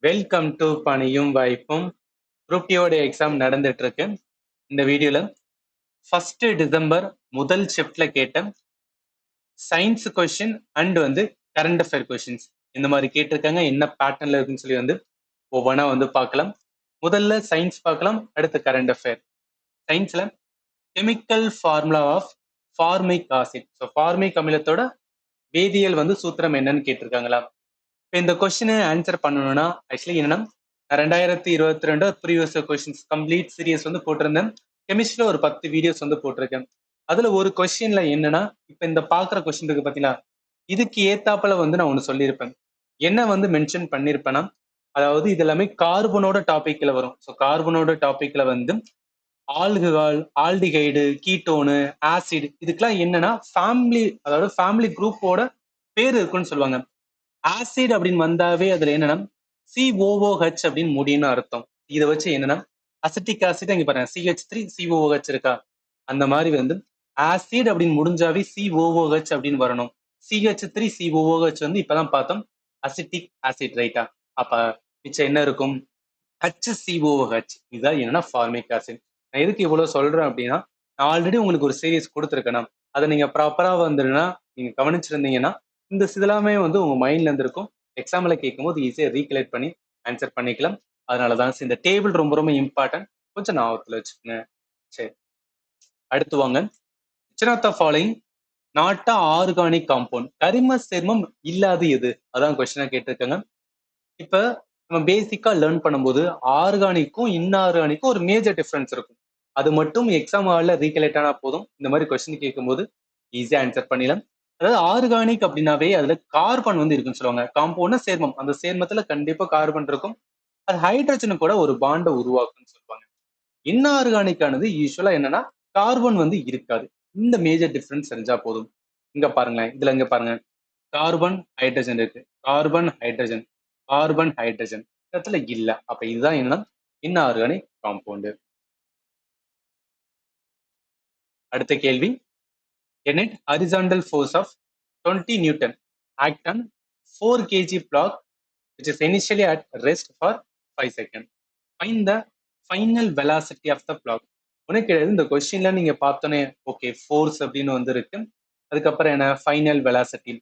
Welcome to பணியும் வாய்ப்பும். Group டியோட exam நடந்துட்டு இருக்கு. இந்த வீடியோல 1 டிசம்பர் முதல் ஷிஃப்ட்ல கேட்ட science question and current affair questions இந்த மாதிரி கேட்டிருக்காங்க. என்ன பேட்டர்ன்ல இருக்குன்னு சொல்லி ஒவ்வொன்றா பார்க்கலாம். முதல்ல சயின்ஸ் பார்க்கலாம், அடுத்து கரண்ட் அஃபேர். சயின்ஸ்ல chemical formula of formic acid. So formic அமிலத்தோட வேதியியல் சூத்திரம் என்னன்னு கேட்டிருக்காங்களா? இப்போ இந்த கொஸ்டினை ஆன்சர் பண்ணணும்னா ஆக்சுவலி என்னன்னா 2022 ப்ரீவியஸ் கொஸ்டின்ஸ் கம்ப்ளீட் சீரியஸ் போட்டிருந்தேன். கெமிஸ்ட்ரியில ஒரு 10 வீடியோஸ் போட்டிருக்கேன். அதுல ஒரு கொஸ்டின்ல என்னன்னா, இப்ப இந்த பாக்குற கொஸ்டின் இருக்கு பாத்தீங்களா, இதுக்கு ஏத்தாப்புல நான் ஒண்ணு சொல்லியிருப்பேன். என்ன மென்ஷன் பண்ணிருப்பேன்னா, அதாவது இது எல்லாமே கார்பனோட டாபிக்ல வரும். ஸோ கார்பனோட டாபிக்ல ஆல்கஹால், ஆல்டிகைடு, கீட்டோனு, ஆசிட் இதுக்கெல்லாம் என்னன்னா ஃபேமிலி, அதாவது ஃபேமிலி குரூப்போட பேர் இருக்குன்னு சொல்லுவாங்க. ஆசிட் அப்படின்னு வந்தாவே அதுல என்னன்னா COOH அப்படின்னு முடியும்னு அர்த்தம். இதை வச்சு என்னன்னா அசிட்டிக் ஆசிட் இங்க பாருங்க CH3 COOH இருக்கா, அந்த மாதிரி ஆசிட் அப்படின்னு முடிஞ்சாவே COOH அப்படின்னு வரணும். CH3 COOH இப்பதான் பார்த்தோம் அசிட்டிக் ஆசிட், ரைட்டா? அப்ப மிச்சம் என்ன இருக்கும்? HCOOH. இதுதான் என்னன்னா ஃபார்மிக் ஆசிட். நான் எதுக்கு இவ்வளவு சொல்றேன் அப்படின்னா, நான் ஆல்ரெடி உங்களுக்கு ஒரு சீரிஸ் கொடுத்துருக்கேன். அதை நீங்க ப்ராப்பரா நீங்க கவனிச்சிருந்தீங்கன்னா இந்த இதெல்லாமே உங்க மைண்ட்ல இருந்திருக்கும். எக்ஸாம்ல கேட்கும்போது ஈஸியா ரீகலெக்ட் பண்ணி ஆன்சர் பண்ணிக்கலாம். அதனாலதான் இந்த டேபிள் ரொம்ப ரொம்ப இம்பார்ட்டன்ட், கொஞ்சம் ஞாபகத்துல வச்சுக்கோங்க. சரி, அடுத்து வாங்க. which of the following not a organic compound? கரிம சேர்மம் இல்லாது எது? அதான் கொஸ்டினா கேட்டிருக்காங்க. இப்ப நம்ம பேசிக்கா லேர்ன் பண்ணும்போது ஆர்கானிக்கும் இன்ஆர்கானிக்கும் ஒரு மேஜர் டிஃபரன்ஸ் இருக்கும். அது மட்டும் எக்ஸாம் ஹால்ல ரீகலெக்ட் ஆனா போதும். இந்த மாதிரி கொஸ்டின் கேட்கும்போது ஈஸியா ஆன்சர் பண்ணிடலாம். அதாவது ஆர்கானிக் அப்படின்னாவே அதுல கார்பன் இருக்குன்னு சொல்லுவாங்க. காம்பவுண்ட்னா சேர்மம், அந்த சேர்மத்துல கண்டிப்பா கார்பன் இருக்கும். அது ஹைட்ரஜனு கூட ஒரு பாண்டை உருவாக்குன்னு சொல்லுவாங்க. இன்ஆர்கானிக் ஆனது யூஸ்வலா என்னன்னா கார்பன் இருக்காது. இந்த மேஜர் டிஃபரன்ஸ் தெரிஞ்சா போதும். இங்க பாருங்களேன், இதுல இங்க பாருங்க, கார்பன் ஹைட்ரஜன் இருக்கு, கார்பன் ஹைட்ரஜன், கார்பன் ஹைட்ரஜன் இடத்துல இல்ல. அப்ப இதுதான் என்னன்னா இன்ஆர்கானிக் காம்பவுண்ட். அடுத்த கேள்வி, a net horizontal force of 20 Newton act on 4 kg block which is initially at rest for 5 seconds. Find the final velocity of the block. உனக்கு இந்த கொஸ்டின்ல நீங்க பார்த்தோன்னே ஓகே ஃபோர்ஸ் அப்படின்னு இருக்கு. அதுக்கப்புறம் என்ன ஃபைனல் வெலாசிட்டி.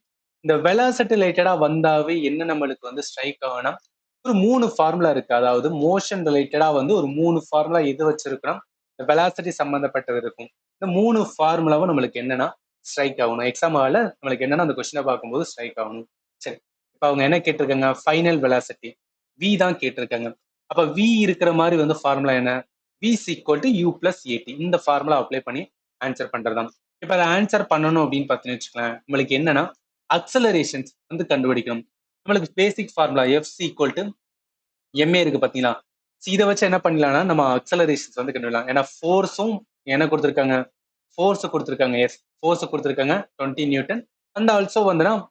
இந்த வெலாசிட்டி ரிலேட்டடா வந்தாவே என்ன நம்மளுக்கு ஸ்ட்ரைக் ஆகணும், ஒரு 3 ஃபார்முலா இருக்கு. அதாவது மோஷன் ரிலேட்டடா ஒரு 3 ஃபார்முலா எது வச்சிருக்கணும், இந்த வெலாசிட்டி சம்பந்தப்பட்டது இருக்கும். இந்த 3 ஃபார்முலாவும் நம்மளுக்கு என்னன்னா ஸ்ட்ரைக் ஆகணும். எக்ஸாம் ஹால்ல நம்மளுக்கு என்னன்னா அந்த கொஸ்டினை பார்க்கும்போது ஸ்ட்ரைக் ஆகணும். சரி, இப்ப அவங்க என்ன கேட்டிருக்காங்க? ஃபைனல் வெலாசிட்டி V தான் கேட்டிருக்காங்க. அப்ப V இருக்கிற மாதிரி ஃபார்முலா என்ன? V = U + AT. இந்த ஃபார்முலா அப்ளை பண்ணி ஆன்சர் பண்றதுதான். இப்ப அதை ஆன்சர் பண்ணணும் அப்படின்னு பார்த்தீங்கன்னு வச்சுக்கலாம், நம்மளுக்கு என்னன்னா அக்சலரேஷன்ஸ் கண்டுபிடிக்கணும். நம்மளுக்கு பேசிக் ஃபார்முலா F = MA இருக்கு பாத்தீங்களா? இதை வச்சு என்ன பண்ணலாம்னா நம்ம அக்சலரேஷன்ஸ் கண்டுபிடிக்கலாம். ஏன்னா ஃபோர்ஸும் என்ன கொடுத்துருக்காங்க, ஃபோர்ஸ் கொடுத்துருக்காங்க, ஃபோர்ஸ் கொடுத்துருக்காங்க 20 நியூட்டன், அந்த ஆல்சோ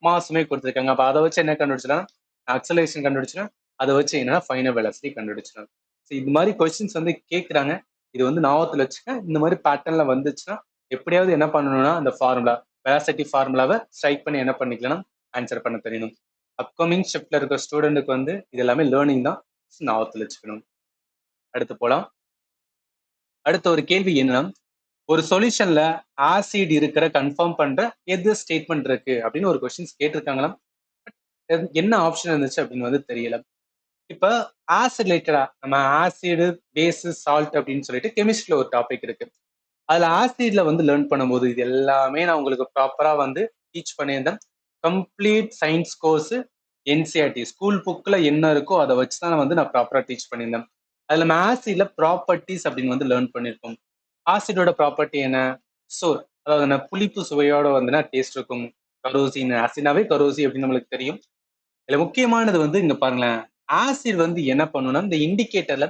மாசுமே கொடுத்துருக்காங்க. அப்ப அதை வச்சு என்ன கண்டுபிடிச்சலாம், அக்சலரேஷன் கண்டுபிடிச்சிடும். அதை வச்சு என்னன்னா ஃபைனல் வெலாசிட்டி கண்டுபிடிச்சிடும். இது மாதிரி கொஸ்டின்ஸ் கேட்குறாங்க. இது ஞாபகத்துல வச்சுக்க. இந்த மாதிரி பேட்டர்ன்ல வந்துச்சுன்னா எப்படியாவது என்ன பண்ணணும்னா அந்த ஃபார்முலா வெலாசிட்டி ஃபார்முலாவை ஸ்ட்ரைக் பண்ணி என்ன பண்ணிக்கலாம், ஆன்சர் பண்ண தெரியணும். அப்கமிங் ஷிஃப்ட்ல இருக்கிற ஸ்டூடெண்ட்டுக்கு இது எல்லாமே லேர்னிங் தான், ஞாபகத்துல வச்சுக்கணும். அடுத்து போலாம். அடுத்த ஒரு கேள்வி என்னன்னா, ஒரு சொல்யூஷன்ல ஆசிட் இருக்கிற கன்ஃபார்ம் பண்ற எது ஸ்டேட்மெண்ட் இருக்கு அப்படின்னு ஒரு கொஸ்டின்ஸ் கேட்டிருக்காங்களாம். என்ன ஆப்ஷன் இருந்துச்சு அப்படின்னு தெரியல. இப்ப ஆசிட் ரிலேட்டடா நம்ம ஆசிட், பேஸ், சால்ட் அப்படின்னு சொல்லிட்டு கெமிஸ்ட்ரியில ஒரு டாபிக் இருக்கு. அதுல ஆசிட்ல லேர்ன் பண்ணும்போது இது எல்லாமே நான் உங்களுக்கு ப்ராப்பரா டீச் பண்ணியிருந்தேன். Complete science course NCERT school புக்ல என்ன இருக்கோ அதை வச்சுதான் நான் ப்ராப்பரா டீச் பண்ணியிருந்தேன். அதுல நம்ம ஆசிட்ல ப்ராப்பர்ட்டிஸ் அப்படின்னு லேர்ன் பண்ணியிருக்கோம். ஆசிடோட ப்ராப்பர்ட்டி என்ன? சோர், அதாவது புளிப்பு சுவையோட டேஸ்ட் இருக்கும். கரோசின், ஆசிட்னாவே கரோசி அப்படின்னு நம்மளுக்கு தெரியும். இதுல முக்கியமானது இங்க பாருங்களேன், ஆசிட் என்ன பண்ணும்னா இந்த இண்டிகேட்டர்ல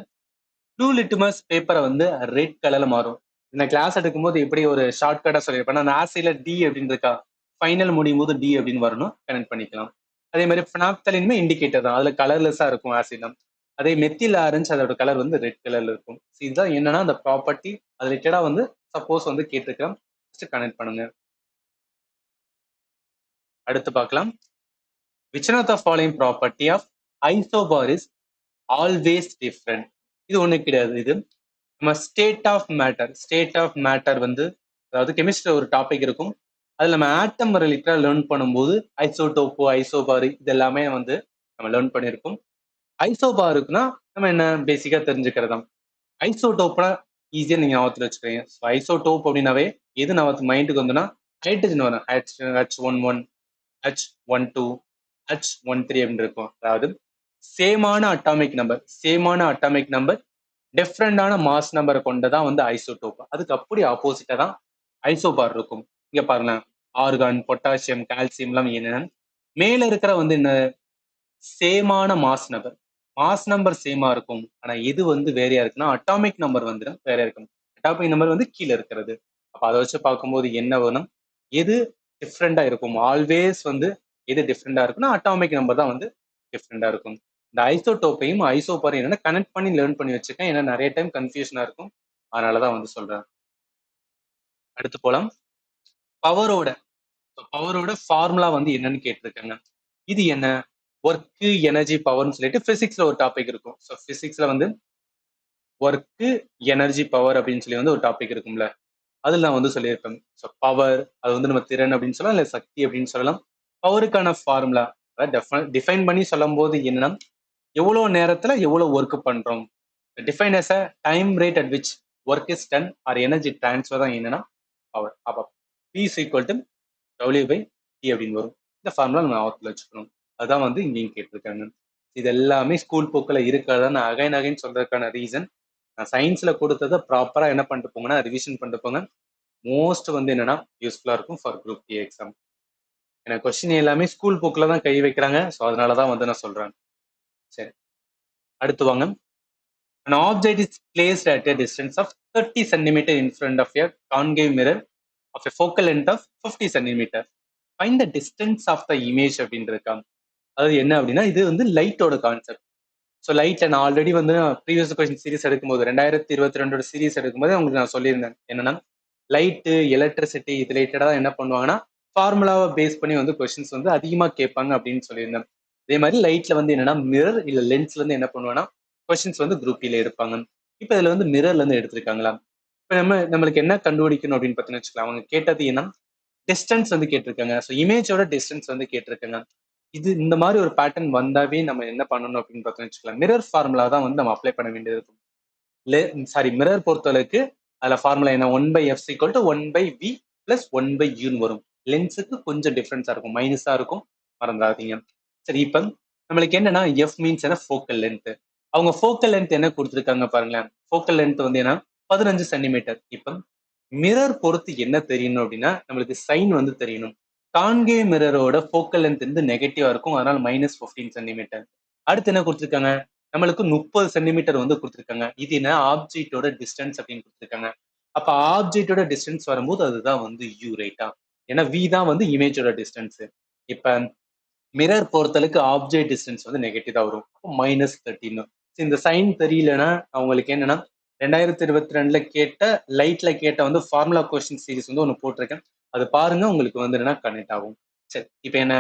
ப்ளூ லிட்மஸ் பேப்பரை ரெட் கலர்ல மாறும். இந்த கிளாஸ் எடுக்கும்போது எப்படி ஒரு ஷார்ட்கட்டா சொல்லியிருப்பேன், அந்த ஆசிட்ல டி அப்படின்னு இருக்கா, ஃபைனல் முடியும் போது டி அப்படின்னு வரணும், கனெக்ட் பண்ணிக்கலாம். அதே மாதிரி பினாப்தலினுமே இண்டிகேட்டர் தான், அதுல கலர்லெஸ்ஸா இருக்கும் ஆசிட். அதே மெத்தில் ஆரஞ்சு அதோட கலர் ரெட் கலர்ல இருக்கும். இதுதான் என்னன்னா அந்த ப்ராப்பர்ட்டி அது ரிலேட்டடா சப்போஸ் கேட்டிருக்கலாம். கனெக்ட் பண்ணுங்க. அடுத்து பார்க்கலாம். which of the following property of isobar is always different. இது ஒண்ணு கிடையாது. இது நம்ம ஸ்டேட் ஆஃப் மேட்டர் வந்து, அதாவது கெமிஸ்ட்ரி ஒரு டாபிக் இருக்கும். அதுல நம்ம ஆட்டம் ரிலேட்டடா லேர்ன் பண்ணும்போது ஐசோடோப்பு, ஐசோபார் இது எல்லாமே வந்து நம்ம லேர்ன் பண்ணியிருக்கோம். ஐசோபாருக்குன்னா நம்ம என்ன பேசிக்கா தெரிஞ்சுக்கிறதாம். ஐசோடோப்னா ஈஸியா நீங்க ஞாபகத்துல வச்சுக்கிறீங்க. ஐசோடோப் அப்படின்னாவே எது நமக்கு மைண்டுக்கு வந்துன்னா ஹைட்ரஜன் வரும். H11, H12, H13 அப்படின்னு இருக்கும். அதாவது சேமான அட்டாமிக் நம்பர் டிஃப்ரெண்டான மாஸ் நம்பரை கொண்டதான் வந்து ஐசோடோப். அதுக்கு அப்படி ஆப்போசிட்டா தான் ஐசோபார் இருக்கும். இங்க பாருங்க, ஆர்கான், பொட்டாசியம், கால்சியம் எல்லாம் என்னென்ன மேல இருக்கிற வந்து என்ன சேமான மாஸ் நம்பர் சேமா இருக்கும். ஆனா எது வந்து வேறையா இருக்குன்னா அட்டாமிக் நம்பர் வந்து வேறையா இருக்கும். அட்டாமிக் நம்பர் வந்து கீழே இருக்கிறது. அப்ப அதை வச்சு பார்க்கும்போது என்ன வேணும், எது டிஃப்ரெண்டா இருக்கும், ஆல்வேஸ் வந்து எது டிஃப்ரெண்டா இருக்குன்னா அட்டாமிக் நம்பர் தான் வந்து டிஃப்ரெண்டா இருக்கும். இந்த ஐசோடோப்பையும் ஐசோபாரையும் என்னன்னா கனெக்ட் பண்ணி லேர்ன் பண்ணி வச்சுக்கேன். ஏன்னா நிறைய டைம் கன்ஃபியூஷனா இருக்கும். அதனாலதான் வந்து சொல்றேன். அடுத்து போலாம். பவரோட பவரோட ஃபார்முலா வந்து என்னன்னு கேட்டிருக்காங்க. இது என்ன, ஒர்க்கு எனர்ஜி பவர்னு சொல்லிட்டு பிசிக்ஸ்ல ஒரு டாபிக் இருக்கும். ஸோ பிசிக்ஸ்ல வந்து ஒர்க்கு எனர்ஜி பவர் அப்படின்னு சொல்லி வந்து ஒரு டாபிக் இருக்கும்ல, அதில் நான் வந்து சொல்லியிருப்பேன். ஸோ பவர் அது வந்து நம்ம திறன் அப்படின்னு சொல்லலாம், இல்லை சக்தி அப்படின்னு சொல்லலாம். பவருக்கான ஃபார்முலா டிஃபைன் பண்ணி சொல்லும் போது என்னன்னா, எவ்வளோ நேரத்துல எவ்வளவு ஒர்க் பண்றோம், define as a time rate at which work is done or energy transfer தான் என்னன்னா பவர். அப்போ P is equal to W by T அப்படின்னு வரும். இந்த ஃபார்முலா நம்ம ஆத்துல வச்சுக்கணும். அதான் வந்து இங்கேயும் கேட்டிருக்காங்க. இது எல்லாமே ஸ்கூல் புக்கில் இருக்கிறதா நான் அகைன் சொல்றதுக்கான ரீசன், நான் சயின்ஸ்ல கொடுத்ததை ப்ராப்பரா என்ன பண்ணிட்டு போங்கன்னா ரிவிஷன் பண்ணிட்டு போங்க. மோஸ்ட் வந்து என்னன்னா யூஸ்ஃபுல்லா இருக்கும் ஃபார் குரூப் டி எக்ஸாம். எனக்கு கொஸ்டின் எல்லாமே ஸ்கூல் புக்ல தான் கை வைக்கிறாங்க. ஸோ அதனாலதான் வந்து நான் சொல்றேன். சரி, அடுத்து வாங்க. An object is placed at a distance of 30 centimeter in front of a concave mirror of a focal length of 50 centimeter. Find the distance of the image அப்படின்னு இருக்காங்க. அது என்ன அப்படின்னா, இது வந்து லைட்டோட கான்செப்ட். ஸோ லைட்ல நான் ஆல்ரெடி வந்து ப்ரீவியஸ் கொஸ்டின் சீரிஸ் எடுக்கும்போது 2022 சீரிஸ் எடுக்கும்போது உங்களுக்கு நான் சொல்லியிருந்தேன் என்னன்னா, லைட்டு எலக்ட்ரிசிட்டி இது ரிலேட்டடாக என்ன பண்ணுவாங்கன்னா ஃபார்முலாவை பேஸ் பண்ணி வந்து கொஸ்டின்ஸ் வந்து அதிகமாக கேட்பாங்க அப்படின்னு சொல்லியிருந்தேன். அதே மாதிரி லைட்ல வந்து என்னன்னா மிரர் இல்லை லென்ஸ்ல இருந்து என்ன பண்ணுவாங்கன்னா கொஸ்டின்ஸ் வந்து குரூப் டில எடுப்பாங்க. இப்போ இதுல வந்து மிரர்ல இருந்து எடுத்திருக்காங்களா. இப்போ நம்மளுக்கு என்ன கண்டுபிடிக்கணும் அப்படின்னு பார்த்தீங்கன்னு வச்சுக்கலாம். அவங்க கேட்டது என்ன, டிஸ்டன்ஸ் வந்து கேட்டிருக்காங்க. ஸோ இமேஜோட டிஸ்டன்ஸ் வந்து கேட்டிருக்காங்க. இது இந்த மாதிரி ஒரு பேட்டர்ன் வந்தாவே நம்ம என்ன பண்ணணும் அப்படின்னு பார்த்தோம்னு வச்சுக்கலாம், மிரர் ஃபார்முலா தான் வந்து நம்ம அப்ளை பண்ண வேண்டியது இருக்கும். மிரர் பொறுத்தளவுக்கு அதுல ஃபார்முலா என்ன, 1/f = 1/v + 1/uன்னு வரும். லென்ஸுக்கு கொஞ்சம் டிஃபரன்ஸா இருக்கும், மைனஸா இருக்கும், மறந்துடாதீங்க. சரி, இப்போ நம்மளுக்கு என்னன்னா எஃப் மீன்ஸ் என்ன, ஃபோக்கல் லென்த். அவங்க ஃபோக்கல் லென்த் என்ன கொடுத்துருக்காங்க பாருங்களேன். ஃபோக்கல் லென்த் வந்து என்ன, 15 சென்டிமீட்டர். இப்போ மிரர் பொறுத்து என்ன தெரியணும் அப்படின்னா நம்மளுக்கு சைன் வந்து தெரியணும். கான்கேவ் மிரரோட ஃபோக்கல் லென்த் வந்து நெகட்டிவா இருக்கும், அதனால -15 சென்டிமீட்டர். அடுத்து என்ன கொடுத்துருக்காங்க, நம்மளுக்கு 30 சென்டிமீட்டர் வந்து கொடுத்துருக்காங்க. இது என்ன, ஆப்ஜெக்டோட டிஸ்டன்ஸ் அப்படின்னு கொடுத்துருக்காங்க. அப்ப ஆப்ஜெக்டோட டிஸ்டன்ஸ் வரும்போது அதுதான் வந்து யூ ரைட்டா, ஏன்னா வி தான் வந்து இமேஜோட டிஸ்டன்ஸ். இப்ப மிரர் பொறுத்தளவுக்கு ஆப்ஜெக்ட் டிஸ்டன்ஸ் வந்து நெகட்டிவ் தான் வரும், -13. இந்த சைன் தெரியலன்னா அவங்களுக்கு என்னன்னா 2022 கேட்ட லைட்ல கேட்ட வந்து ஃபார்முலா கொஸ்டின் சீரிஸ் வந்து ஒன்று போட்டிருக்கேன், அது பாருங்க, உங்களுக்கு வந்து என்னன்னா கனெக்ட் ஆகும். சரி, இப்போ என்ன,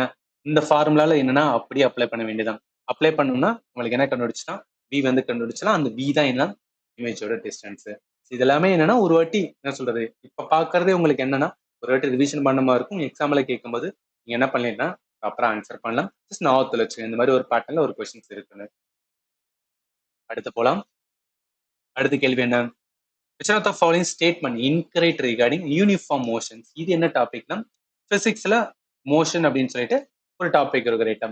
இந்த ஃபார்முலால என்னன்னா அப்படியே அப்ளை பண்ண வேண்டியதான். அப்ளை பண்ணோம்னா உங்களுக்கு என்ன கண்டுபிடிச்சுன்னா வி வந்து கண்டுபிடிச்சலாம். அந்த வி தான் என்ன, இமேஜோட டிஸ்டன்ஸ். இது எல்லாமே என்னன்னா ஒரு வாட்டி என்ன சொல்றது, இப்ப பாக்குறதே உங்களுக்கு என்னன்னா ஒரு வாட்டி ரிவிஷன் பண்ண மாதிரி இருக்கும். எக்ஸாம்ல கேட்கும்போது நீங்க என்ன பண்ணிடலாம், ப்ராப்பரா ஆன்சர் பண்ணலாம். ஜஸ்ட் ஞாபகத்துல வச்சுக்கோங்க இந்த மாதிரி ஒரு பேட்டர்ன்ல ஒரு கொஸ்டின்ஸ் இருக்குன்னு. அடுத்து போலாம். அடுத்த கேள்வி என்ன, which of the following statement incorrect regarding uniform motions. இது என்ன டாபிக்னா பிசிக்ஸ்ல மோஷன் அப்படின்னு சொல்லிட்டு ஒரு டாபிக் இருக்கு ரைட்டா.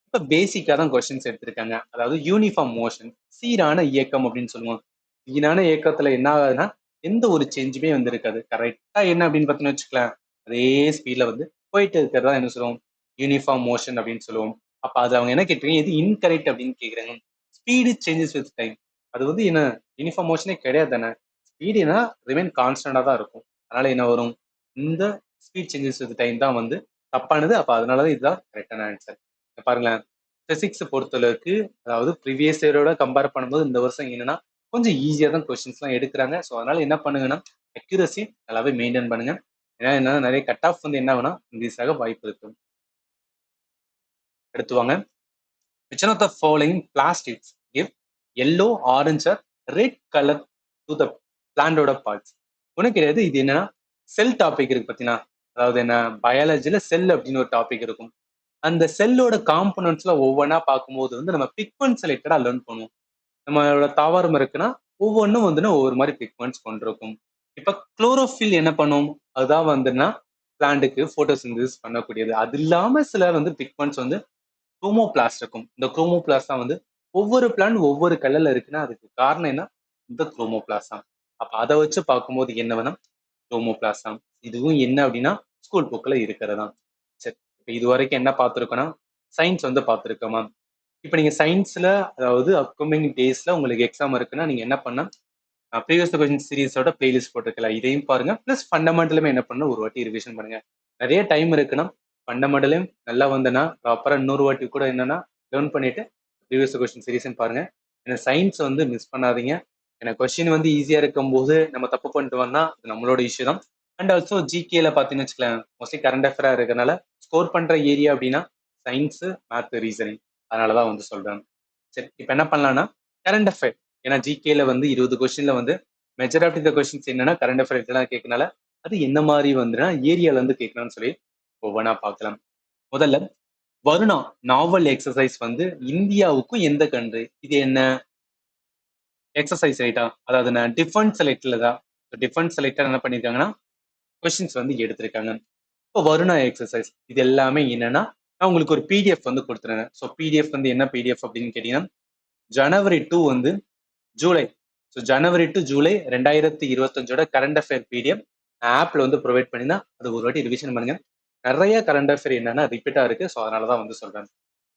இப்ப பேசிக்கா தான் கொஸ்டின்ஸ் எடுத்திருக்காங்க. அதாவது யூனிஃபார்ம் மோஷன், சீரான இயக்கம் அப்படின்னு சொல்லுவோம். சீரான இயக்கத்துல என்ன ஆகுதுன்னா எந்த ஒரு சேஞ்சுமே வந்து இருக்காது. கரெக்டா என்ன அப்படின்னு பார்த்தீங்கன்னு வச்சுக்கலாம், அதே ஸ்பீட்ல வந்து போயிட்டு இருக்கிறதா என்ன சொல்லுவோம், யூனிஃபார்ம் மோஷன் அப்படின்னு சொல்லுவோம். அப்ப அது அவங்க என்ன கேட்குறீங்க, இது இன்கரெக்ட் அப்படின்னு கேட்குறாங்க. ஸ்பீடு சேஞ்சஸ் வித் டைம், அது வந்து என்ன, யூனிஃபார்ம் மோஷனே கிடையாது தானே. ஸ்பீடுனா ரிமைன் கான்ஸ்டன்டா தான் இருக்கும். அதனால என்ன வரும், இந்த ஸ்பீட் சேஞ்சஸ் வித் டைம் தான் வந்து தப்பானது. அப்ப அதனாலதான் இதுதான் கரெக்டான ஆன்சர். பாருங்களேன், பிசிக்ஸ் பொறுத்தளவுக்கு அதாவது ப்ரீவியஸ் இயரோட கம்பேர் பண்ணும்போது இந்த வருஷம் என்னன்னா கொஞ்சம் ஈஸியா தான் கொஸ்டின்ஸ் எல்லாம் எடுக்கிறாங்க. ஸோ அதனால என்ன பண்ணுங்கன்னா அக்யூரசி நல்லாவே மெயின்டைன் பண்ணுங்க. ஏன்னா என்ன நிறைய கட் ஆஃப் வந்து என்ன ஆகுனா இன்க்ரீஸ் ஆக வாய்ப்பு இருக்கு. அடுத்து வாங்க, which one of the following plastics give yellow, orange or red colour to the பிளான்டோட பார்ட்ஸ். உனக்கு கிடையாது. இது என்னன்னா செல் டாபிக் இருக்கு பார்த்தீங்கன்னா, அதாவது என்ன பயாலஜில செல் அப்படின்னு ஒரு டாபிக் இருக்கும். அந்த செல்லோட காம்பனன்ட்ஸ்ல ஒவ்வொன்றா பார்க்கும்போது வந்து நம்ம பிக்மெண்ட் ரிலேட்டடா லேர்ன் பண்ணுவோம். நம்மளோட தாவரம் இருக்குன்னா ஒவ்வொன்றும் வந்துன்னா ஒவ்வொரு மாதிரி பிக்மெண்ட்ஸ் கொண்டிருக்கும். இப்ப குளோரோஃபில் என்ன பண்ணும்? அதுதான் வந்துன்னா பிளான்ட்டுக்கு போட்டோசிந்தசிஸ் பண்ணக்கூடியது. அது இல்லாம சில வந்து பிக்மெண்ட்ஸ் வந்து குரோமோபிளாஸ்ட் இருக்கும். இந்த குரோமோபிளாஸ்ட் தான் வந்து ஒவ்வொரு பிளான்ட் ஒவ்வொரு கலர்ல இருக்குன்னா அதுக்கு காரணம் என்ன? இந்த குரோமோபிளாஸ்ட் தான். அப்ப அதை வச்சு பார்க்கும்போது என்ன வேணும்? குரோமோபிளாஸ்ட் தான். இதுவும் என்ன அப்படின்னா ஸ்கூல் புக்ல இருக்கிறதா. சரி, இப்ப இது வரைக்கும் என்ன பார்த்துருக்கோம்னா சயின்ஸ் வந்து பார்த்துருக்கோமா. இப்ப நீங்க சயின்ஸ்ல அதாவது அப்கமிங் டேஸ்ல உங்களுக்கு எக்ஸாம் இருக்குன்னா நீங்க என்ன பண்ண ப்ரீவியஸ் கொஸ்டின் சீரிஸோட பிளேலிஸ்ட் போட்டுருக்கலாம். இதையும் பாருங்க. பிளஸ் ஃபண்டமெண்டலுமே என்ன பண்ணணும் ஒரு வாட்டி ரிவிஷன் பண்ணுங்க. நிறைய டைம் இருக்குன்னா ஃபண்டமெண்டலையும் நல்லா வந்தனா ப்ராப்பரா இன்னொரு வாட்டி கூட என்னன்னா லேர்ன் பண்ணிட்டு ப்ரீவியஸ் கொஸ்டின் சீரிஸும் பாருங்க. ஏன்னா சயின்ஸ் வந்து மிஸ் பண்ணாதீங்க. ஏன்னா கொஸ்டின் வந்து ஈஸியா இருக்கும் போது நம்ம தப்பு பண்ணிட்டு வந்தா அது நம்மளோட இஷ்யூ தான். அண்ட் ஆல்சோ ஜிகேல பாத்தீங்கன்னு வச்சுக்கலாம் மோஸ்ட்லி கரண்ட் அஃபேரா இருக்கனால ஸ்கோர் பண்ற ஏரியா அப்படின்னா சயின்ஸ், மேத், ரீசனிங். அதனாலதான் வந்து சொல்றேன். சரி, இப்ப என்ன பண்ணலாம்னா கரண்ட் அஃபேர். ஏன்னா ஜிகேல வந்து 20 கொஸ்டின்ல வந்து மெஜாரிட்டி ஆஃப் த கொஸ்டின்ஸ் என்னன்னா கரண்ட் அஃபேர் எல்லாம் கேட்கனால அது என்ன மாதிரி வந்துன்னா ஏரியால இருந்து கேட்கலாம்னு சொல்லி ஒவ்வொன்றா பார்க்கலாம். முதல்ல வருணா நாவல் எக்ஸசைஸ் வந்து இந்தியாவுக்கும் எந்த கண்ட்ரி? இது என்ன எக்ஸசைஸ் ரைட்டா? அதாவது நான் டிஃபென்ஸ் செலக்ட்ல தான். டிஃபென்ஸ் செலக்டர் என்ன பண்ணிருக்காங்கன்னா கொஸ்டின்ஸ் வந்து எடுத்திருக்காங்க. இப்போ வருணா எக்ஸசைஸ் இது எல்லாமே என்னன்னா நான் உங்களுக்கு ஒரு பிடிஎஃப் வந்து கொடுத்துருந்தேன். ஸோ பிடிஎஃப் வந்து என்ன பிடிஎஃப் அப்படின்னு கேட்டீங்கன்னா ஜனவரி 2 வந்து July. So January to July 2025 current affair PDF ஆப்ல வந்து ப்ரொவைட் பண்ணினா அது ஒரு வாட்டி ரிவிஷன் பண்ணுங்க. நிறைய கரண்ட் அஃபேர் என்னன்னா ரிப்பீட்டா இருக்கு. ஸோ அதனாலதான் வந்து சொல்றேன்.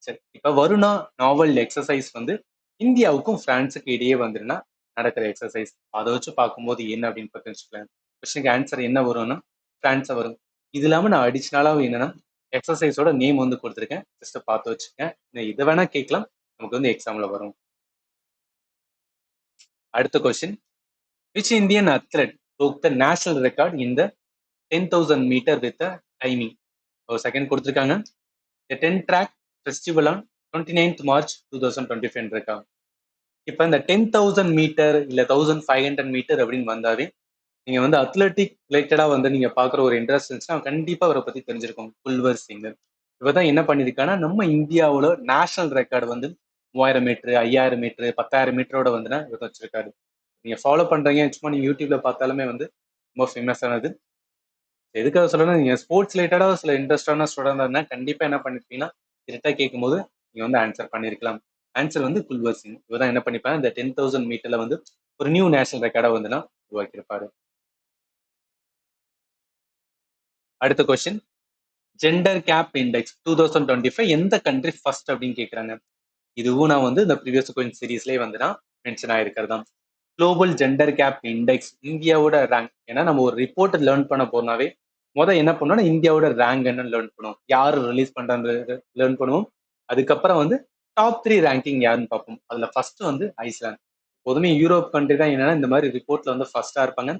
சரி, இப்ப வருணா நாவல் எக்ஸசைஸ் வந்து இந்தியாவுக்கும் பிரான்ஸுக்கு இடையே வந்துருன்னா நடக்கிற எக்ஸசைஸ். அதை வச்சு பார்க்கும்போது என்ன அப்படின்னு பார்த்து வச்சுக்கலாம். கொஸ்டினுக்கு ஆன்சர் என்ன வரும்னா பிரான்ஸா வரும். இது இல்லாம நான் அடிஷனலாவும் என்னன்னா எக்ஸசைஸோட நேம் வந்து கொடுத்துருக்கேன். ஜஸ்ட் பார்த்து வச்சுக்கேன். இதை வேணா கேட்கலாம். நமக்கு வந்து எக்ஸாம்ல வரும். அடுத்த question which Indian athlete broke the national record in the 10,000 meter with the timing? ஒரு செகண்ட் கொடுத்துருக்காங்க. The 10 track festival on 29th March 2025 இருக்கா. இப்ப இந்த 10,000 மீட்டர் இல்ல 1,500 மீட்டர் அப்படின்னு வந்தாவே நீங்க வந்து அத்லெட்டிக் ரிலேட்டடா வந்து நீங்க பாக்குற ஒரு இன்ட்ரெஸ்ட் இருந்துச்சுன்னா கண்டிப்பா அவரை பத்தி தெரிஞ்சிருக்கும். குல்வர் சிங் இவதான் என்ன பண்ணிருக்கான்னா நம்ம இந்தியாவோட நேஷனல் ரெக்கார்டு வந்து 3000 மீட்டர், 5000 மீட்டர், 10,000 மீட்டரோட வந்து இவர் வச்சிருக்காரு. நீங்க ஃபாலோ பண்றீங்க சும்மா நீங்க யூடியூப்ல பார்த்தாலுமே வந்து ரொம்ப ஃபேமஸ் ஆனது. எதுக்காக சொல்லணும், நீங்க ஸ்போர்ட்ஸ் ரிலேட்டடா சில இன்ட்ரெஸ்டான ஸ்டூடெண்ட் இருந்தா கண்டிப்பா என்ன பண்ணிருப்பீங்கன்னா கரெக்டா கேட்கும் போது நீங்க வந்து ஆன்சர் பண்ணிருக்கலாம். ஆன்சர் வந்து குல்வர் சிங். இவர்தான் என்ன பண்ணிப்பாங்க இந்த 10,000 மீட்டர்ல வந்து ஒரு நியூ நேஷனல் ரெக்கார்டா வந்து உருவாக்கியிருப்பாரு. அடுத்த கொஸ்டின் ஜெண்டர் கேப் இண்டெக்ஸ் 2025 எந்த கண்ட்ரி ஃபர்ஸ்ட் அப்படின்னு கேட்கறாங்க. இதுவும் நான் வந்து இந்த ப்ரீவியஸ் கொஸ்டின் சீரீஸ்லேயே வந்து நான் மென்ஷன் ஆயிருக்கிறதா. குளோபல் ஜெண்டர் கேப் இண்டெக்ஸ் இந்தியாவோட ரேங்க். ஏன்னா நம்ம ஒரு ரிப்போர்ட் லேர்ன் பண்ண போனாவே என்ன பண்ணோம்னா இந்தியாவோட ரேங்க் என்னன்னு லேர்ன் பண்ணுவோம். யாரு ரிலீஸ் பண்றாங்க லேர்ன் பண்ணுவோம். அதுக்கப்புறம் வந்து டாப் 3 ரேங்கிங் யாருன்னு பார்ப்போம். அதுல ஃபர்ஸ்ட் வந்து ஐஸ்லாந்து. பொதுமே யூரோப் கண்ட்ரி தான் என்னன்னா இந்த மாதிரி ரிப்போர்ட்ல வந்து ஃபர்ஸ்டா இருப்பாங்க.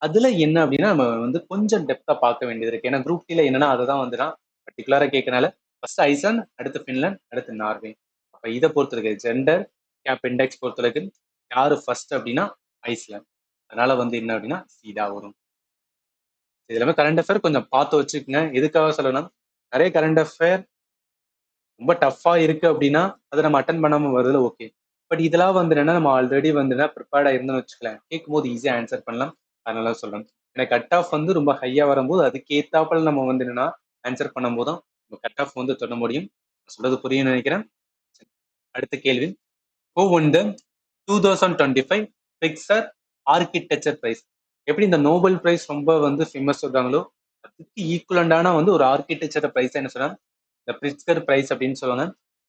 அதுல என்ன அப்படின்னா நம்ம வந்து கொஞ்சம் டெப்தா பார்க்க வேண்டியது இருக்கு. ஏன்னா குரூப் டில என்னன்னா அதுதான் வந்து பர்டிகுலரா கேட்கறனால ஃபர்ஸ்ட் ஐஸ்லாந்து, அடுத்து பின்லாந்து, அடுத்து நார்வே. அப்ப இதை பொறுத்த இருக்கு ஜெண்டர் கேப் இண்டெக்ஸ் பொறுத்தவரைக்கும் யாரு ஃபர்ஸ்ட் அப்படின்னா ஐஸ்லாந்து. அதனால வந்து என்ன அப்படின்னா சீதா வரும். இது எல்லாமே கரண்ட் அஃபேர் கொஞ்சம் பார்த்து வச்சுக்கோங்க. எதுக்காக சொல்லணும், நிறைய கரண்ட் அஃபேர் ரொம்ப டஃபா இருக்கு அப்படின்னா அதை நம்ம அட்டன் பண்ணாம வருதுல ஓகே. பட் இதெல்லாம் வந்து என்ன நம்ம ஆல்ரெடி வந்து ப்ரிப்பேர்டா இருந்துன்னு வச்சுக்கலாம். கேட்கும் போது ஈஸியா ஆன்சர் பண்ணலாம். அதனால சொல்றேன். எனக்கு கட் ஆஃப் வந்து ரொம்ப ஹையா வரும்போது அதுக்கு ஏத்தாப்புல நம்ம வந்து என்னன்னா ஆன்சர் பண்ணும் போதும் நம்ம கட் ஆஃப் வந்து தொட முடியும். சொல்றது புரியும் நினைக்கிறேன். அடுத்த கேள்வி who won the 2025 Pritzker architecture prize? எப்படி இந்த நோபல் பிரைஸ் ரொம்ப வந்து ஃபேமஸ் சொல்றாங்களோ அதுக்கு ஈக்குவலண்டான வந்து ஒரு ஆர்கிடெக்சர் பிரைஸ் என்ன சொல்றாங்க இந்த பிரிட்ஸ்கர் பிரைஸ் அப்படின்னு சொல்லுவாங்க.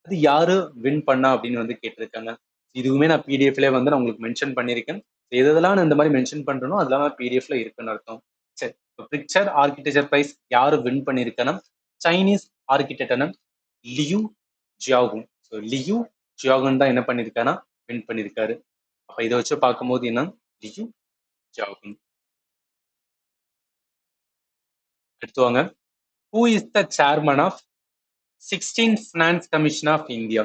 அது யாரு வின் பண்ணா அப்படின்னு வந்து கேட்டிருக்காங்க. இதுவுமே நான் பிடிஎஃப்ல வந்து நான் உங்களுக்கு மென்ஷன் பண்ணியிருக்கேன். எதெல்லாம் நான் இந்த மாதிரி மென்ஷன் பண்றேனோ அதெல்லாம் பிடிஎஃப்ல இருக்குன்னு அர்த்தம். சரி, பிக்சர் ஆர்கிடெக்சர் பிரைஸ் யாரு வின் பண்ணியிருக்கேன்னா Chinese architect Liu Jiakun. So Liu Jiakun தான் என்ன பண்ணியிருக்காருன்னா வின் பண்ணியிருக்காரு. அப்ப இதை வச்சு பார்க்கும்போது என்ன லியூ ஜியாகுன். அடுத்து வாங்க, who is the chairman of 16th finance commission of India?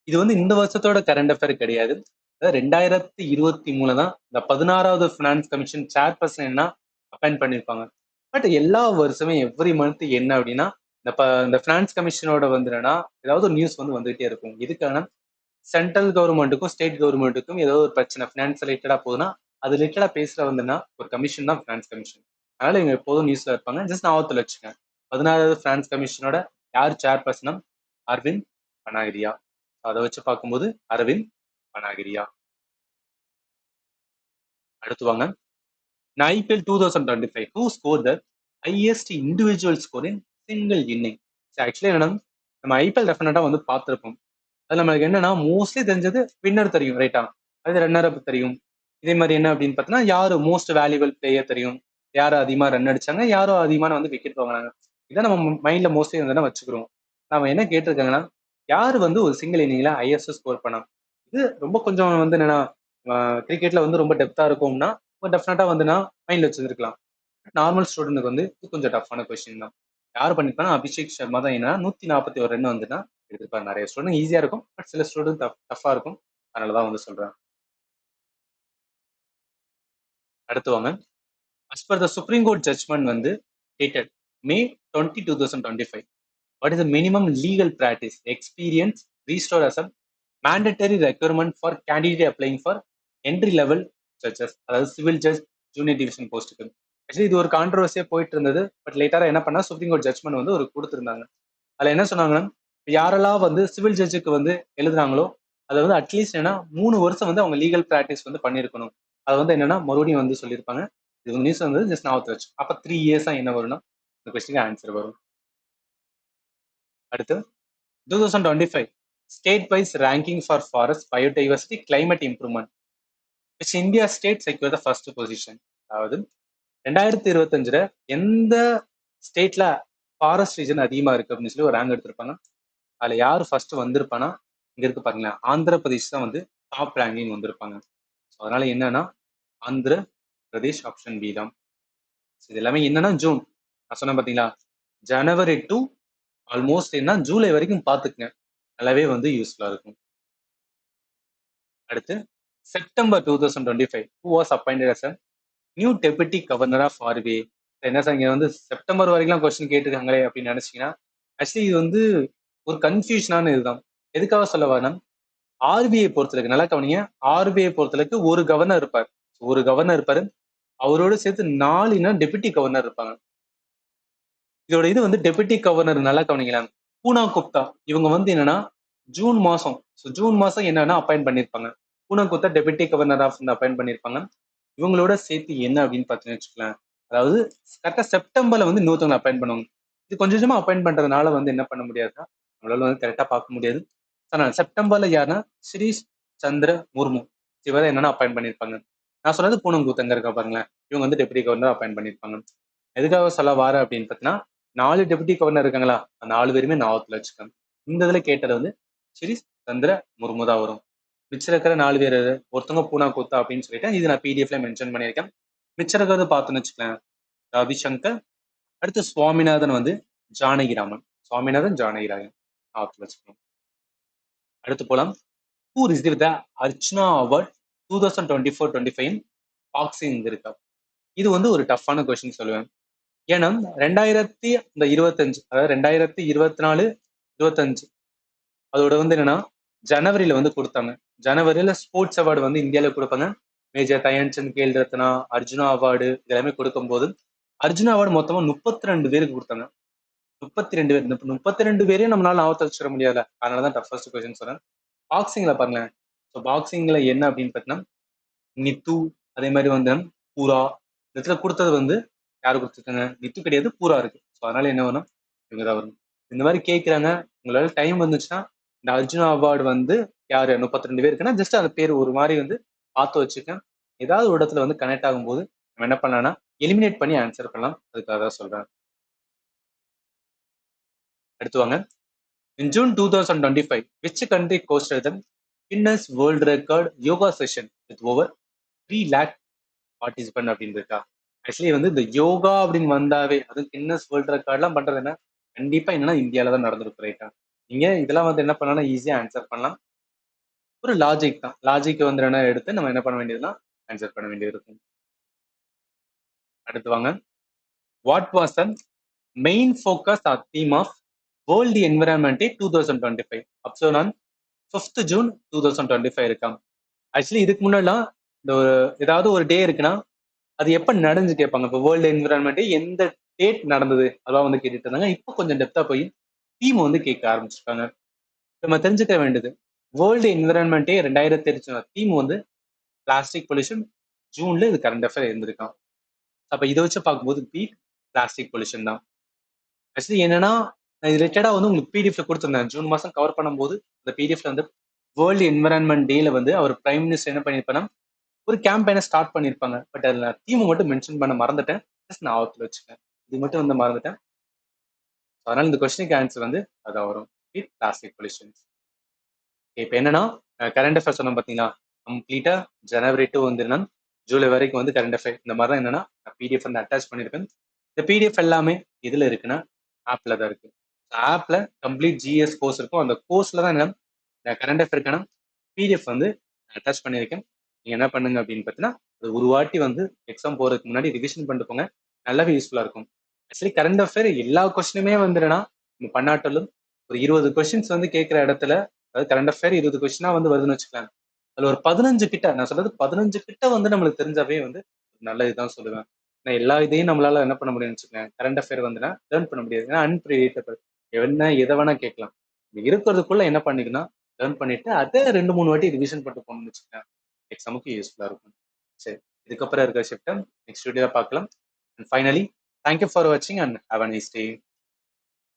இது வந்து இந்த வருஷத்தோட கரண்ட் அஃபேர் கிடையாது. 2023 தான் இந்த 16வது ஃபினான்ஸ் கமிஷன் சேர்பர்சன் என்ன அப்பாயிண்ட் பண்ணியிருப்பாங்க. பட் எல்லா வருஷமே எவ்ரி மந்த் என்ன அப்படின்னா இந்த ஃபினான்ஸ் கமிஷனோட வந்து என்னன்னா ஏதாவது ஒரு நியூஸ் வந்து வந்துகிட்டே இருக்கும். எதுக்கான சென்ட்ரல் கவர்மெண்ட்டுக்கும் ஸ்டேட் கவர்மெண்ட்டுக்கும் ஏதோ ஒரு பிரச்சனை ஃபினான்ஸ் ரிலேட்டடா போகுதுன்னா அது ரிலேட்டடா பேசுற வந்துன்னா ஒரு கமிஷன் தான் ஃபினான்ஸ் கமிஷன். அதனால இவங்க எப்போதும் நியூஸ்ல இருப்பாங்க. ஜஸ்ட் ஞாபகத்துல வச்சுக்கேன். 16வது ஃபினான்ஸ் கமிஷனோட யார் சேர்பர்சனா? அரவிந்த் பனாகிரியா. அதை வச்சு பார்க்கும்போது அரவிந்த் பனாகிரியா. அடுத்து வாங்க. In IPL 2025, who scored the highest individual score in single inning? Actually என்னன்னா நம்ம ஐபிஎல் டெஃபினட்டா வந்து பார்த்துருப்போம். அது நம்மளுக்கு என்னன்னா மோஸ்ட்லி தெரிஞ்சது வின்னர் தெரியும், ரைட்டா? அது ரன்னர் அப் தெரியும். இதே மாதிரி என்ன அப்படின்னு பார்த்தீங்கன்னா யாரு மோஸ்ட் வேல்யூபிள் பிளேயர் தெரியும், யாரும் அதிகமா ரன் அடிச்சாங்க, யாரும் அதிகமான வந்து விக்கெட் வாங்கினாங்க. இதான் நம்ம மைண்ட்ல மோஸ்ட்லி வந்து வச்சுக்கிறோம். நம்ம என்ன கேட்டிருக்காங்கன்னா யாரு வந்து ஒரு சிங்கிள் இன்னிங்ல ஹையஸ்ட் ஸ்கோர் பண்ணா? இது ரொம்ப கொஞ்சம் வந்து என்னன்னா கிரிக்கெட்ல வந்து ரொம்ப டெப்தா இருக்கும்னா டெஃபினட்டா வந்துன்னா மைண்ட்ல வச்சிருக்கலாம். நார்மல் ஸ்டூடெண்ட்டுக்கு வந்து இது கொஞ்சம் டஃப்பான கொஸ்டின் தான். யார் பண்ணிருப்பானா அபிஷேக் சர்மா தான். ஏன்னா 141 ரன் வந்துன்னா எடுத்திருப்பாரு. நிறைய ஸ்டூடெண்ட் ஈஸியா இருக்கும், பட் சில ஸ்டூடெண்ட் டஃபா இருக்கும். அதனாலதான் வந்து சொல்றேன். அடுத்து வாங்க. As per the Supreme Court judgment வந்து dated May 20, 2025. What is the minimum legal practice experience restored as a mandatory requirement for candidate applying for entry level judges, அதாவது சிவில் ஜட்ஜ் ஜூனியர் டிவிஷன் போஸ்ட்டுக்கு? Actually இது ஒரு கான்ட்ரவர்சியா போயிட்டு இருந்தது. But லேட்டரா என்ன பண்ணா supreme court judgement வந்து ஒரு கொடுத்திருந்தாங்க. அதுல என்ன சொன்னாங்கன்னா யாரெல்லாம் வந்து சிவில் ஜட்ஜுக்கு வந்து எழுதுறாங்களோ அதை வந்து அட்லீஸ்ட் என்ன 3 வருஷம் வந்து அவங்க லீகல் பிராக்டிஸ் வந்து பண்ணிருக்கணும். அது வந்து என்னன்னா மறுபடியும் வந்து சொல்லியிருப்பாங்க. இது நியூஸ் வந்து ஜஸ்ட் ஞாபகத்துல வச்சு அப்ப 3 இயர்ஸா என்ன வரும்னா இந்த கொஸ்டின் ஆன்சர் வரும். அடுத்து 2025 state wise ranking for forest biodiversity climate improvement which India state secure the first position. அதாவது 2025 எந்த ஸ்டேட்ல ஃபாரஸ்ட் ரீஜன் அதிகமா இருக்கு அப்படின்னு சொல்லி ஒரு ரேங்க் எடுத்திருப்பாங்க. அதுல யார் ஃபர்ஸ்ட் வந்திருப்பானா இங்க இருக்கு பாருங்களேன், ஆந்திர பிரதேஷ் தான் வந்து டாப் ரேங்கிங் வந்திருப்பாங்க. அதனால என்னன்னா ஆந்திர பிரதேஷ் ஆப்ஷன் பி தான். இது எல்லாமே என்னன்னா ஜூன் நான் சொன்னேன் பாத்தீங்களா, ஜனவரி டு ஆல்மோஸ்ட் என்ன ஜூலை வரைக்கும் பாத்துக்குங்க, நல்லாவே வந்து யூஸ்ஃபுல்லா இருக்கும். அடுத்து September 2025 who was appointed as a new deputy governor of RBI. என்ன சார் இங்க வந்து செப்டம்பர் வரைக்கும் கொஸ்டின் கேட்டிருக்காங்களே அப்படின்னு நினைச்சீங்கன்னா ஆக்சுவலி இது வந்து ஒரு கன்ஃபியூஷனான இதுதான். எதுக்காக சொல்ல வரேன்னா ஆர்பிஐ பொறுத்தளவுக்கு நல்லா கவனிங்க. ஆர்பிஐ பொறுத்தளவுக்கு ஒரு கவர்னர் இருப்பார். ஒரு கவர்னர் இருப்பாரு, அவரோட சேர்த்து 4 டெபுட்டி கவர்னர் இருப்பாங்க. இதோட இது வந்து டெபுட்டி கவர்னர் நல்லா கவனிங்களா, பூனா குப்தா இவங்க வந்து என்னன்னா ஜூன் மாசம் என்னன்னா அப்பாயிண்ட் பண்ணிருப்பாங்க. Poonam Gupta deputy governor of appoint பண்ணிருப்பாங்க. இவங்களோட சேர்த்து என்ன அப்படின்னு பார்த்தீங்கன்னு வச்சுக்கலாம், அதாவது கரெக்டா செப்டம்பர்ல வந்து இன்னொருத்தவங்க அப்பாயிண்ட் பண்ணுவாங்க. இது கொஞ்சம் கொஞ்சமா அப்பாயிண்ட் பண்றதுனால வந்து என்ன பண்ண முடியாதுன்னா நம்மளால வந்து கரெக்டா பார்க்க முடியாது. செப்டம்பர்ல யாருன்னா ஸ்ரீஷ் சந்திர முர்மு இவரை என்னன்னா அப்பாயிண்ட் பண்ணிருப்பாங்க. நான் சொன்னது பூனம் கூத்தங்க இருக்கா பாருங்களேன், இவங்க வந்து டெபுட்டி கவர்னர் அப்பாயிண்ட் பண்ணிருப்பாங்க. எதுக்காக சொல்ல வார அப்படின்னு பார்த்தீங்கன்னா 4 டெபுட்டி கவர்னர் இருக்காங்களா, அந்த 4 பேருமே ஞாபகத்துல வச்சுக்காங்க. இந்த இதுல கேட்டது வந்து ஸ்ரீஷ் சந்திர முர்மு தான் வரும். மிச்சம் இருக்கிற 4 பேர் ஒருத்தவங்க பூனா கூத்தா அப்படின்னு சொல்லிட்டு இது நான் பிடிஎஃப்ல மென்ஷன் பண்ணியிருக்கேன். மிச்சம் இருக்கிறது பார்த்துன்னு வச்சுக்கலாம், ரவிசங்கர். அடுத்து சுவாமிநாதன் வந்து ஜானகிராமன். சுவாமிநாதன் ஜானகிராமன் ஞாபகத்துல வச்சுக்கணும். அடுத்து போலாம். Who received the Archana award 2024-25 in boxing இருக்கா? இது வந்து ஒரு டஃப்பான கொஸ்டின் சொல்லுவேன். ஏன்னா 2025 அதாவது 2024-25 அதோட வந்து என்னன்னா ஜனவரியில வந்து கொடுத்தாங்க. ஜனவரியில ஸ்போர்ட்ஸ் அவார்டு வந்து இந்தியாவில கொடுப்பாங்க. மேஜர் தயன்சந்த் கேல் ரத்னா, அர்ஜுனா அவார்டு இதெல்லாமே கொடுக்கும் போது அர்ஜுனா அவார்டு மொத்தமா 32 பேருக்கு கொடுத்தாங்க. 32 பேர். 32 பேரையும் நம்மளால ஞாபகத்தை வச்சிட முடியாதுல, அதனாலதான் டஃபஸ்ட் கொஸ்டின் சொன்னேன். பாக்ஸிங்ல பாருங்களேன். ஸோ பாக்ஸிங்ல என்ன அப்படின்னு பார்த்தீங்கன்னா நித்து, அதே மாதிரி வந்து பூரா. இந்த இடத்துல கொடுத்தது வந்து யாரு கொடுத்துருக்காங்க? நித்து கிடையாது, பூரா இருக்கு. ஸோ அதனால என்ன வரும்? இவங்க தான் வரும். இந்த மாதிரி கேட்குறாங்க. உங்களால டைம் வந்துச்சுன்னா இந்த அர்ஜுனா அவார்டு வந்து யாரு 32 பேர் இருக்குன்னா ஜஸ்ட் அந்த பேர் ஒரு மாதிரி வந்து பார்த்து வச்சுக்கேன். ஏதாவது ஒரு இடத்துல வந்து கனெக்ட் ஆகும்போது நம்ம என்ன பண்ணலாம்னா எலிமினேட் பண்ணி ஆன்சர் பண்ணலாம். அதுக்காக தான் சொல்றேன். அடுத்து வாங்க. In June 2025, which country hosted the Guinness World Record yoga session with over 3 lakh participant அப்படின்னு இருக்கா? ஆக்சுவலி வந்து இந்த யோகா அப்படின்னு வந்தாவே அது கின்னஸ் வேர்ல்ட் ரெக்கார்ட்லாம் பண்றது என்ன கண்டிப்பா என்னன்னா இந்தியாவில தான் நடந்திருக்கும், ரைட்டா? நீங்க இதெல்லாம் வந்து என்ன பண்ணலாம் ஈஸியா ஆன்சர் பண்ணலாம். ஒரு லாஜிக் தான். லாஜிக் வந்து என்ன எடுத்து நம்ம என்ன பண்ண வேண்டியதுன்னா ஆன்சர் பண்ண வேண்டியது இருக்கும். அடுத்து வாங்க. What was the main focus or theme of world environment day 2025? Option on 5th June 2025 இருக்காம். ஆக்சுவலி இதுக்கு முன்னாடிலாம் இந்த ஒரு ஏதாவது ஒரு டே இருக்குன்னா அது எப்ப நடந்துச்சு கேட்பாங்க. இப்போ வேர்ல்டு என்விரான்மெண்ட் டே எந்த டேட் நடந்தது அதான் வந்து கேட்டுட்டு இருந்தாங்க. இப்போ கொஞ்சம் டெப்தா போய் தீம் வந்து கேட்க ஆரம்பிச்சிருக்காங்க. நம்ம தெரிஞ்சுக்க வேண்டியது வேர்ல்டு என்விரான்மெண்ட் டே 2025 தீம் வந்து பிளாஸ்டிக் பொல்யூஷன். ஜூன்ல இது கரண்ட் அஃபேர் இருந்திருக்கான். அப்ப இதை வச்சு பார்க்கும்போது பீட் பிளாஸ்டிக் பொல்யூஷன் தான். ஆக்சுவலி என்னன்னா இது ரிலேட்டடா வந்து உங்களுக்கு பிடிஎஃப்ல கொடுத்துருந்தேன். ஜூன் மாசம் கவர் பண்ணும்போது அந்த பிடிஎஃப்ல வந்து வேர்ல்டு என்விரான்மெண்ட் டேல வந்து அவர் பிரைம் மினிஸ்டர் என்ன பண்ணிருப்பாங்கன்னா ஒரு கேம்பெயினை ஸ்டார்ட் பண்ணிருப்பாங்க. பட் அதுல தீமை மட்டும் மென்ஷன் பண்ண மறந்துட்டேன். ஜஸ்ட் நான் ஆத்துல வச்சுக்கேன். இது மட்டும் வந்து மறந்துட்டேன். அதனால இந்த கொஸ்டினுக்கு ஆன்சர் வந்து அதான் வரும். Plastic pollution. இப்ப என்னன்னா கரண்ட் அஃபேர் சொன்னோம் பாத்தீங்களா, கம்ப்ளீட்டா ஜனவரி டு வந்து ஜூலை வரைக்கும் வந்து கரண்ட் அஃபேர் இந்த மாதிரி தான் என்னன்னா பிடிஎஃப் வந்து அட்டாச் பண்ணிருக்கேன். இந்த பிடிஎஃப் எல்லாமே எதுல இருக்குன்னா ஆப்ல தான் இருக்கு. ஆப்ல கம்ப்ளீட் ஜிஎஸ் கோர்ஸ் இருக்கும். அந்த கோர்ஸ்ல தான் என்ன கரண்ட் அஃபேருக்கான பிடிஎஃப் வந்து அட்டாச் பண்ணியிருக்கேன். நீங்க என்ன பண்ணுங்க அப்படின்னு பார்த்தீங்கன்னா அது ஒரு வாட்டி வந்து எக்ஸாம் போறதுக்கு முன்னாடி ரிவிஷன் பண்ணிட்டு போங்க. நல்லாவே யூஸ்ஃபுல்லா இருக்கும். ஆக்சுவலி கரண்ட் அஃபேர் எல்லா கொஸ்டினுமே வந்துடுனா நம்ம பண்ணாட்டாலும் ஒரு 20 கொஸ்டின்ஸ் வந்து கேட்கிற இடத்துல, அதாவது கரண்ட் அஃபேர் 20 கொஸ்டினா வந்து வருதுன்னு வச்சுக்கலாம். அதுல ஒரு 15 கிட்ட, நான் சொல்றது 15 கிட்ட வந்து நம்மளுக்கு தெரிஞ்சாவே வந்து நல்ல இதுதான் சொல்லுவேன். ஏன்னா எல்லா இதையும் நம்மளால என்ன பண்ண முடியும்னு வச்சுக்கோங்க. கரண்ட் அஃபேர் வந்துன்னா லேர்ன் பண்ண முடியாது. ஏன்னா அன்பிரிடிக்டபிள். என்ன எதை வேணா கேட்கலாம். இருக்கிறதுக்குள்ள என்ன பண்ணிக்கணும் லேர்ன் பண்ணிட்டு அதை 2-3 வாட்டி ரிவிஷன் பண்ணிட்டு போகணும்னு வச்சுக்கோங்க. எக்ஸாமுக்கு யூஸ்ஃபுல்லா இருக்கும். சரி, இதுக்கப்புறம் இருக்கிற ஷிஃப்ட்டை நெக்ஸ்ட் வீடியோல பார்க்கலாம். அண்ட் ஃபைனலி தேங்க்யூ ஃபார் வாட்சிங் and have a nice day.